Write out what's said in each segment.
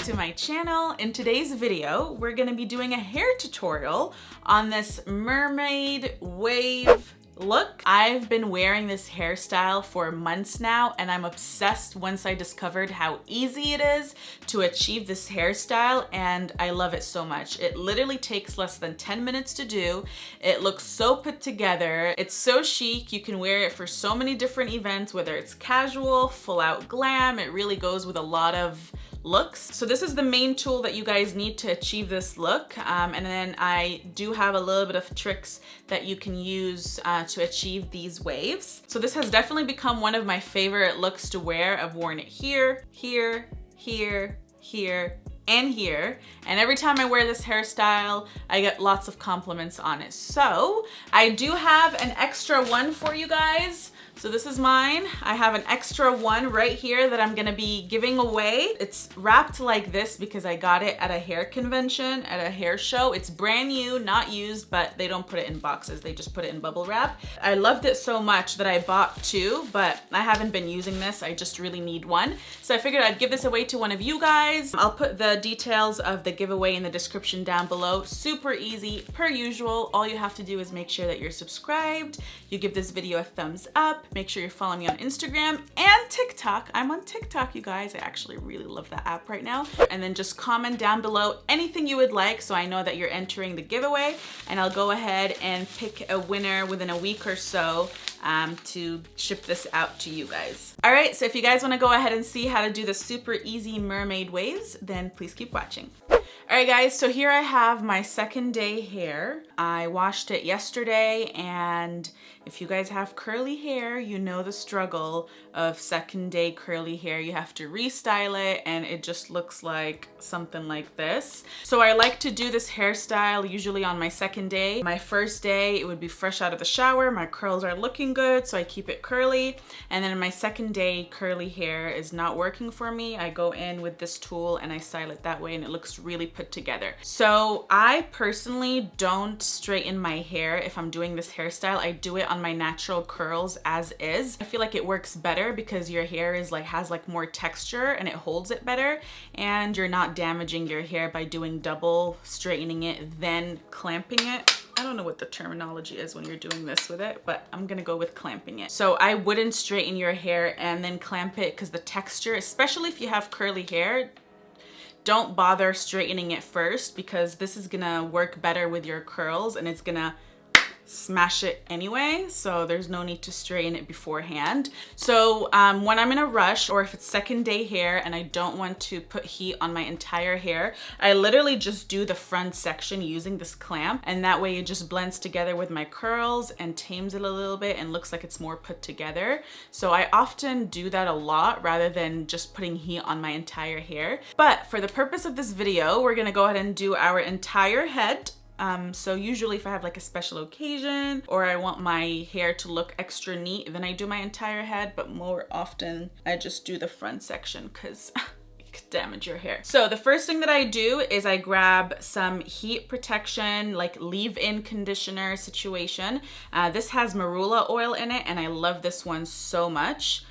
to my channel. In today's video, we're gonna be doing a hair tutorial on this mermaid wave look. I've been wearing this hairstyle for months now, and I'm obsessed once I discovered how easy it is to achieve this hairstyle, and I love it so much. It literally takes less than 10 minutes to do. It looks so put together. It's so chic. You can wear it for so many different events, whether it's casual, full out glam. It really goes with a lot of looks. So this is the main tool that you guys need to achieve this look. And then I do have a little bit of tricks that you can use to achieve these waves. So this has definitely become one of my favorite looks to wear. I've worn it here, here, here, here, and here. And every time I wear this hairstyle, I get lots of compliments on it. So I do have an extra one for you guys. So this is mine. I have an extra one right here that I'm gonna be giving away. It's wrapped like this because I got it at a hair convention, at a hair show. It's brand new, not used, but they don't put it in boxes. They just put it in bubble wrap. I loved it so much that I bought two, but I haven't been using this. I just really need one. So I figured I'd give this away to one of you guys. I'll put the details of the giveaway in the description down below. Super easy, per usual. All you have to do is make sure that you're subscribed. You give this video a thumbs up. Make sure you're following me on Instagram and TikTok. I'm on TikTok, you guys. I actually really love that app right now. And then just comment down below anything you would like so I know that you're entering the giveaway, and I'll go ahead and pick a winner within a week or so to ship this out to you guys. All right, so if you guys want to go ahead and see how to do the super easy mermaid waves, then please keep watching. All right guys, so here I have my second day hair. I washed it yesterday, and if you guys have curly hair, you know the struggle of second day curly hair. You have to restyle it and it just looks like something like this. So I like to do this hairstyle usually on my second day. My first day, it would be fresh out of the shower. My curls are looking good, so I keep it curly. And then my second day curly hair is not working for me. I go in with this tool and I style it that way, and it looks really put together. So I personally don't straighten my hair if I'm doing this hairstyle. I do it on my natural curls as is. I feel like it works better because your hair is has more texture and it holds it better, and you're not damaging your hair by doing double straightening it then clamping it. I don't know what the terminology is when you're doing this with it, but I'm gonna go with clamping it. So I wouldn't straighten your hair and then clamp it, because the texture, especially if you have curly hair, don't bother straightening it first, because this is gonna work better with your curls and it's gonna smash it anyway, so there's no need to straighten it beforehand. So when I'm in a rush, or if it's second day hair and I don't want to put heat on my entire hair, I literally just do the front section using this clamp, and that way it just blends together with my curls and tames it a little bit and looks like it's more put together. So I often do that a lot rather than just putting heat on my entire hair. But for the purpose of this video, we're gonna go ahead and do our entire head. So usually if I have a special occasion or I want my hair to look extra neat, then I do my entire head, but more often I just do the front section because it could damage your hair. So the first thing that I do is I grab some heat protection, leave-in conditioner situation. This has marula oil in it, and I love this one so much.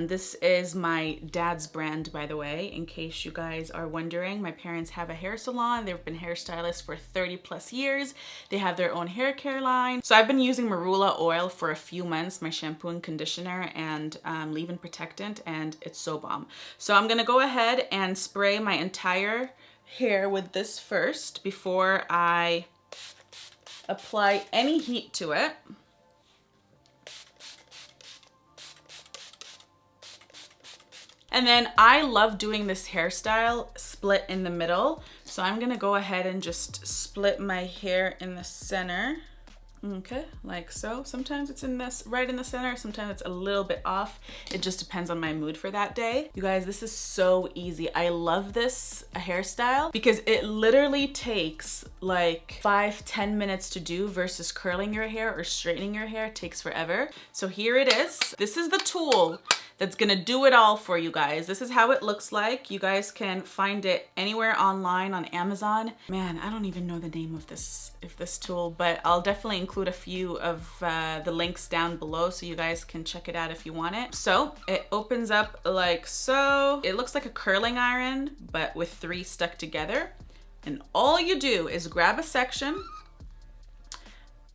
This is my dad's brand, by the way, in case you guys are wondering. My parents have a hair salon. They've been hairstylists for 30+ years. They have their own hair care line. So I've been using marula oil for a few months, my shampoo and conditioner and leave-in protectant, and it's so bomb. So I'm gonna go ahead and spray my entire hair with this first before I apply any heat to it. And then I love doing this hairstyle split in the middle. So I'm gonna go ahead and just split my hair in the center. Okay, like so. Sometimes it's right in the center, sometimes it's a little bit off. It just depends on my mood for that day. You guys, this is so easy. I love this hairstyle because it literally takes 5-10 minutes to do versus curling your hair or straightening your hair. It takes forever. So here it is. This is the tool that's gonna do it all for you guys. This is how it looks like. You guys can find it anywhere online on Amazon. Man, I don't even know the name of this tool, but I'll definitely include a few of the links down below so you guys can check it out if you want it. So it opens up like so. It looks like a curling iron, but with 3 stuck together. And all you do is grab a section,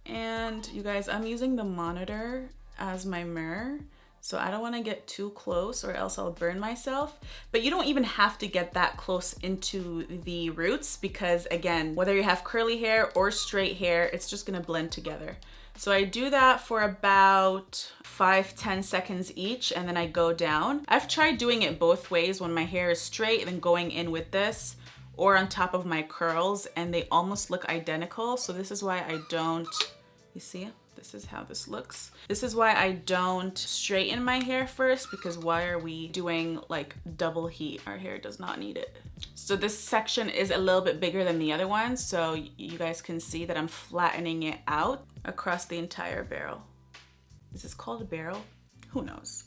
and you guys, I'm using the monitor as my mirror, so I don't want to get too close or else I'll burn myself. But you don't even have to get that close into the roots because, again, whether you have curly hair or straight hair, it's just gonna blend together. So I do that for about 5-10 seconds each, and then I go down. I've tried doing it both ways, when my hair is straight and then going in with this, or on top of my curls, and they almost look identical. So this is why I don't, you see, this is how this looks. This is why I don't straighten my hair first, because why are we doing like double heat? Our hair does not need it. So this section is a little bit bigger than the other one, so you guys can see that I'm flattening it out across the entire barrel. Is this called a barrel? Who knows?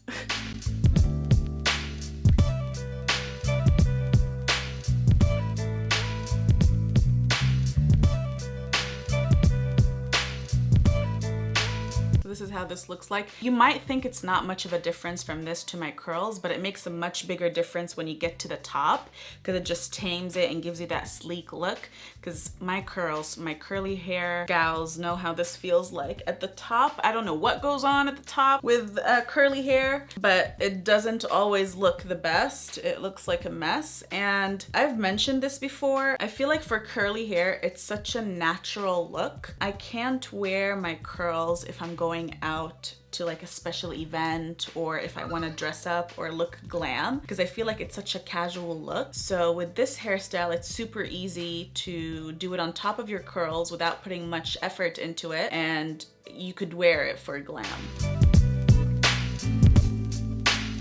This is how this looks like. You might think it's not much of a difference from this to my curls, but it makes a much bigger difference when you get to the top, because it just tames it and gives you that sleek look. Because my curls, my curly hair gals know how this feels like at the top. I don't know what goes on at the top with curly hair, but it doesn't always look the best. It looks like a mess. And I've mentioned this before. I feel like for curly hair, it's such a natural look. I can't wear my curls if I'm going out to like a special event, or if I want to dress up or look glam, because I feel like it's such a casual look. So with this hairstyle, it's super easy to do it on top of your curls without putting much effort into it, and you could wear it for glam.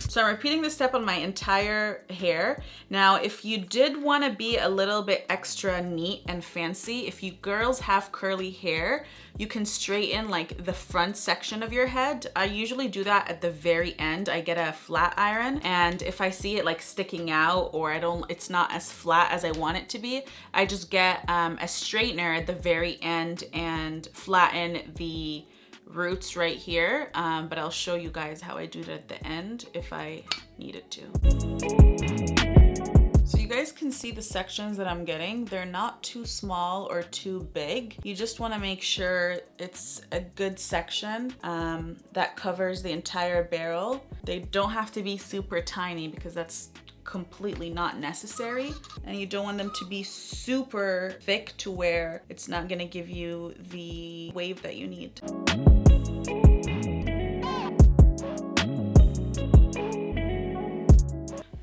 So I'm repeating this step on my entire hair. Now, if you did want to be a little bit extra neat and fancy, if you girls have curly hair, you can straighten like the front section of your head. I usually do that at the very end. I get a flat iron, and if I see it like sticking out, or it's not as flat as I want it to be, I just get a straightener at the very end and flatten the roots right here, but I'll show you guys how I do it at the end if I needed to. So you guys can see the sections that I'm getting. They're not too small or too big. You just want to make sure it's a good section that covers the entire barrel. They don't have to be super tiny, because that's completely not necessary, and you don't want them to be super thick to where it's not going to give you the wave that you need.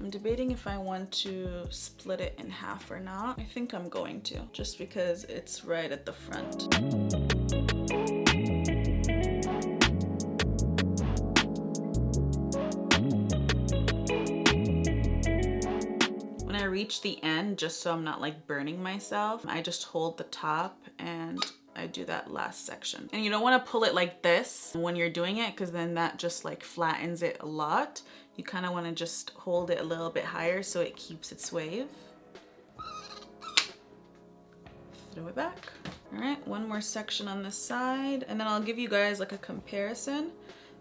I'm debating if I want to split it in half or not. I think I'm going to, just because it's right at the front. Reach the end, just so I'm not like burning myself, I just hold the top and I do that last section. And you don't want to pull it like this when you're doing it, because then that just like flattens it a lot. You kind of want to just hold it a little bit higher so it keeps its wave. Throw it back. All right, one more section on this side, and then I'll give you guys like a comparison,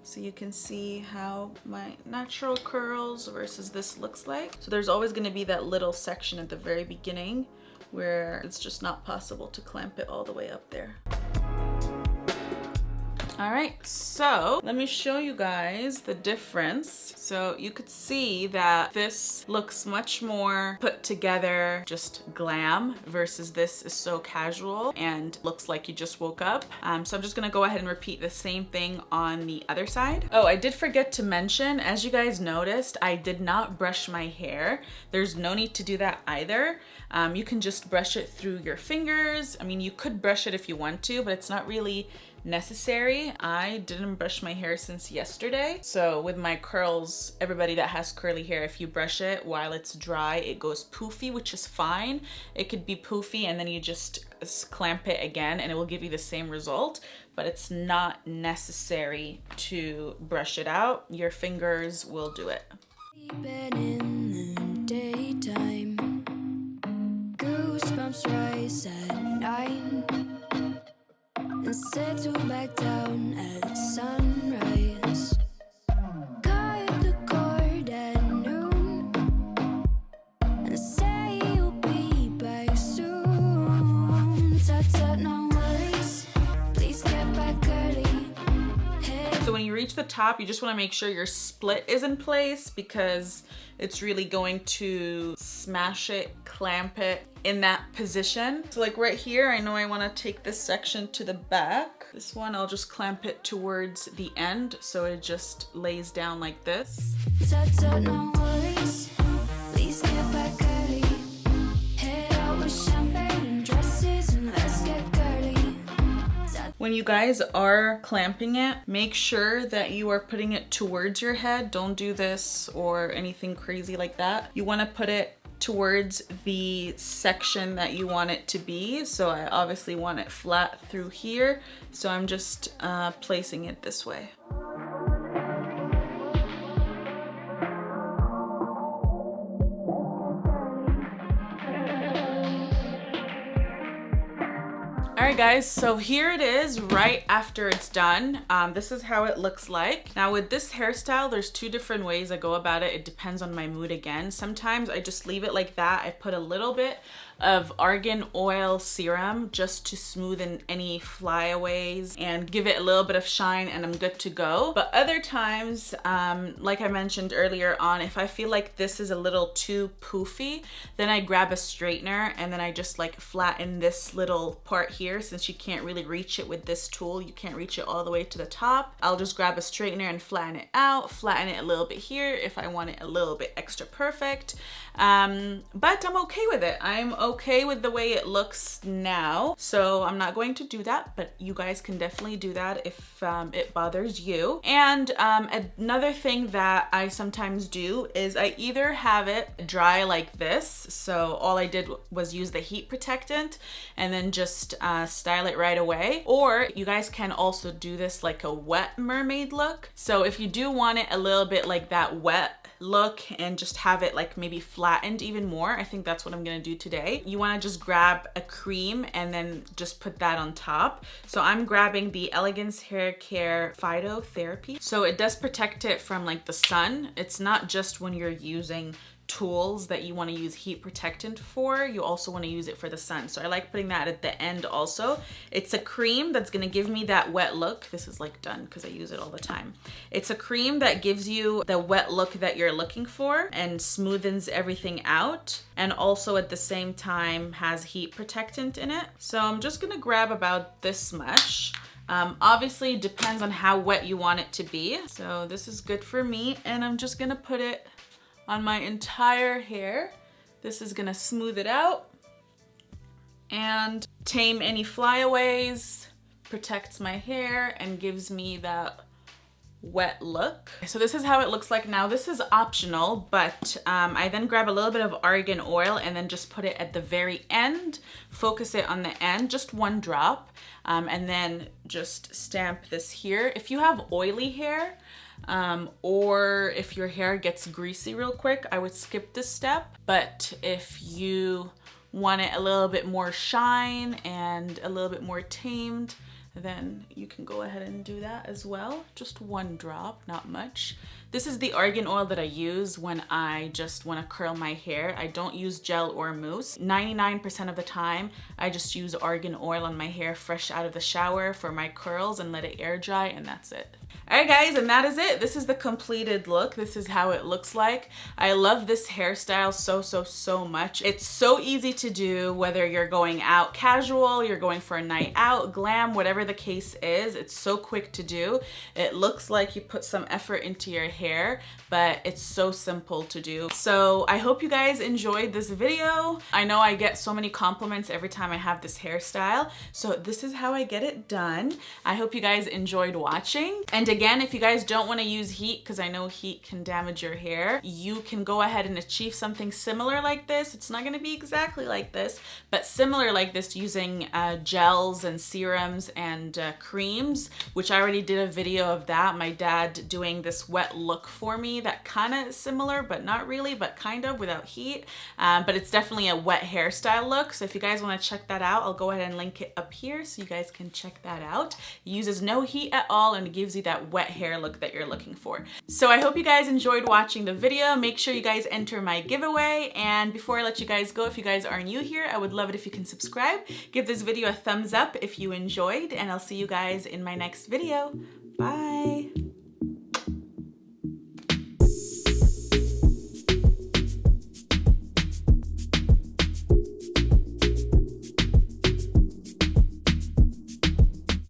so you can see how my natural curls versus this looks like. So there's always going to be that little section at the very beginning where it's just not possible to clamp it all the way up there. All right, so let me show you guys the difference. So you could see that this looks much more put together, just glam, versus this is so casual and looks like you just woke up. So I'm just gonna go ahead and repeat the same thing on the other side. Oh, I did forget to mention, as you guys noticed, I did not brush my hair. There's no need to do that either. You can just brush it through your fingers. I mean, you could brush it if you want to, but it's not really necessary. I didn't brush my hair since yesterday. So with my curls, everybody that has curly hair, if you brush it while it's dry, it goes poofy, which is fine. It could be poofy and then you just clamp it again and it will give you the same result, but it's not necessary to brush it out. Your fingers will do it. In the daytime, goosebumps rise at 9 and settle back down at sunrise. Cut the cord at noon and say you'll be back soon. Tut, no worries, please get back early. So when you reach the top, you just want to make sure your split is in place because it's really going to smash it, clamp it in that position. So like right here, I know I want to take this section to the back. This one, I'll just clamp it towards the end so it just lays down like this. Tut, no worries, please get back early. Head out with champagne and dresses and let's get girly. When you guys are clamping it, make sure that you are putting it towards your head. Don't do this or anything crazy like that. You want to put it towards the section that you want it to be. So I obviously want it flat through here. So I'm just placing it this way. Alright guys, so here it is right after it's done. This is how it looks like. Now with this hairstyle, there's two different ways I go about it. It depends on my mood again. Sometimes I just leave it like that. I put a little bit of argan oil serum just to smoothen any flyaways and give it a little bit of shine and I'm good to go. But other times, like I mentioned earlier on, if I feel like this is a little too poofy, then I grab a straightener and then I just like flatten this little part here. Since you can't really reach it with this tool, you can't reach it all the way to the top. I'll just grab a straightener and flatten it out, flatten it a little bit here if I want it a little bit extra perfect. But I'm okay with it. I'm okay with the way it looks now. So I'm not going to do that, but you guys can definitely do that if it bothers you. And another thing that I sometimes do is I either have it dry like this. So all I did was use the heat protectant and then just style it right away. Or you guys can also do this like a wet mermaid look. So if you do want it a little bit like that wet look and just have it like maybe flattened even more, I think that's what I'm gonna do today. You wanna just grab a cream and then just put that on top. So I'm grabbing the Elegance Hair Care Phytotherapy. So it does protect it from like the sun. It's not just when you're using tools that you want to use heat protectant for, you also want to use it for the sun. So I like putting that at the end also. It's a cream that's going to give me that wet look. This is like done because I use it all the time. It's a cream that gives you the wet look that you're looking for and smoothens everything out, and also at the same time has heat protectant in it. So I'm just going to grab about this much. Obviously it depends on how wet you want it to be. So this is good for me, and I'm just going to put it on my entire hair. This is gonna smooth it out and tame any flyaways, protects my hair, and gives me that wet look. So this is how it looks like now. This is optional, but I then grab a little bit of argan oil and then just put it at the very end, focus it on the end, just one drop, and then just stamp this here. If you have oily hair, or if your hair gets greasy real quick, I would skip this step. But if you want it a little bit more shine and a little bit more tamed, then you can go ahead and do that as well. Just one drop, not much. This is the argan oil that I use when I just want to curl my hair. I don't use gel or mousse. 99% of the time, I just use argan oil on my hair fresh out of the shower for my curls and let it air dry, and that's it. All right guys, and that is it. This is the completed look. This is how it looks like. I love this hairstyle so much. It's so easy to do, whether you're going out casual, you're going for a night out, glam, whatever the case is. It's so quick to do. It looks like you put some effort into your hair, but it's so simple to do. So I hope you guys enjoyed this video. I know I get so many compliments every time I have this hairstyle. So this is how I get it done. I hope you guys enjoyed watching. And again, if you guys don't want to use heat, because I know heat can damage your hair, you can go ahead and achieve something similar like this. It's not going to be exactly like this, but similar like this using gels and serums and creams, which I already did a video of that. My dad doing this wet look for me that kind of is similar, but not really, but kind of without heat. But it's definitely a wet hairstyle look. So if you guys want to check that out, I'll go ahead and link it up here so you guys can check that out. It uses no heat at all and it gives you that wet hair look that you're looking for. So I hope you guys enjoyed watching the video. Make sure you guys enter my giveaway. And before I let you guys go, if you guys are new here, I would love it if you can subscribe. Give this video a thumbs up if you enjoyed, and I'll see you guys in my next video. Bye.